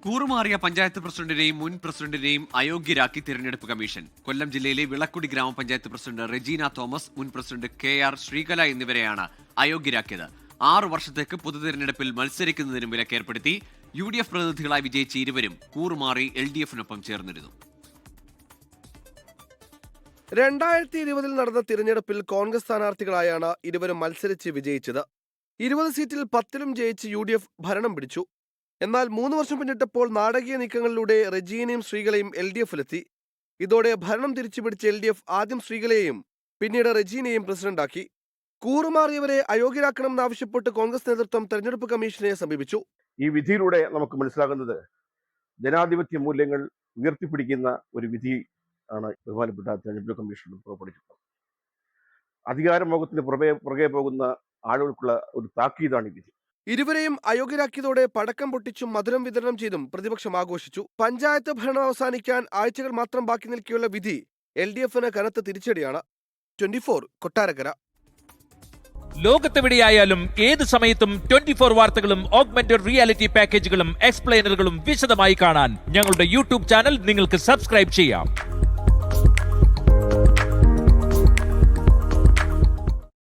കൂറുമാറിയ പഞ്ചായത്ത് പ്രസിഡന്റിനെയും മുൻ പ്രസിഡന്റിനെയും അയോഗ്യരാക്കി തിരഞ്ഞെടുപ്പ് കമ്മീഷൻ. കൊല്ലം ജില്ലയിലെ വിളക്കുടി ഗ്രാമപഞ്ചായത്ത് പ്രസിഡന്റ് റെജീന തോമസ്, മുൻ പ്രസിഡന്റ് KR ശ്രീകല എന്നിവരെയാണ് അയോഗ്യരാക്കിയത്. 6 വർഷത്തേക്ക് പൊതുതെരഞ്ഞെടുപ്പിൽ മത്സരിക്കുന്നതിനും വിലക്കേർപ്പെടുത്തി. UDF പ്രതിനിധികളായി വിജയിച്ച ഇരുവരും കൂറുമാറി LDF-നൊപ്പം ചേർന്നിരുന്നു. 2020 നടന്ന തിരഞ്ഞെടുപ്പിൽ കോൺഗ്രസ് സ്ഥാനാർത്ഥികളായാണ് ഇരുവരും മത്സരിച്ച് വിജയിച്ചത്. 20 സീറ്റിൽ 10ലും ജയിച്ച് UDF ഭരണം പിടിച്ചു. എന്നാൽ 3 വർഷം പിന്നിട്ടപ്പോൾ നാടകീയ നീക്കങ്ങളിലൂടെ റെജീനയും ശ്രീകലയും LDF-ലെത്തി. ഇതോടെ ഭരണം തിരിച്ചുപിടിച്ച LDF ആദ്യം ശ്രീകലയെയും പിന്നീട് റെജീനയെയും പ്രസിഡന്റാക്കി. കൂറുമാറിയവരെ അയോഗ്യരാക്കണമെന്നാവശ്യപ്പെട്ട് കോൺഗ്രസ് നേതൃത്വം തെരഞ്ഞെടുപ്പ് കമ്മീഷനെ സമീപിച്ചു. ഈ വിധിയിലൂടെ നമുക്ക് മനസ്സിലാകുന്നത് ജനാധിപത്യ മൂല്യങ്ങൾ ഉയർത്തിപ്പിടിക്കുന്ന ഒരു വിധി ആണ് ബഹുമാനപ്പെട്ട തെരഞ്ഞെടുപ്പ് കമ്മീഷൻ പുറപ്പെടുവിച്ചത്. അധികാരമോഹത്തിന് പുറകെ പോകുന്ന ആളുകൾക്കുള്ള ഒരു താക്കീതാണ് ഈ വിധി. ഇരുവരെയും അയോഗ്യരാക്കിയതോടെ പടക്കം പൊട്ടിച്ചും മധുരം വിതരണം ചെയ്തും പ്രതിപക്ഷം ആഘോഷിച്ചു. പഞ്ചായത്ത് ഭരണം അവസാനിക്കാൻ ആഴ്ചകൾ മാത്രം ബാക്കി നിൽക്കെയുള്ള വിധി LDF-ന് കനത്ത തിരിച്ചടിയാണ്. 24 കൊട്ടാരക്കര. ലോകത്തെവിടെയായാലും ഏത് സമയത്തും 24 വാർത്തകളും ഓഗ്മെന്റഡ് റിയാലിറ്റി പാക്കേജുകളും എക്സ്പ്ലെയിനറുകളും വിശദമായി കാണാൻ ഞങ്ങളുടെ YouTube ചാനൽ നിങ്ങൾക്ക് സബ്സ്ക്രൈബ് ചെയ്യാം.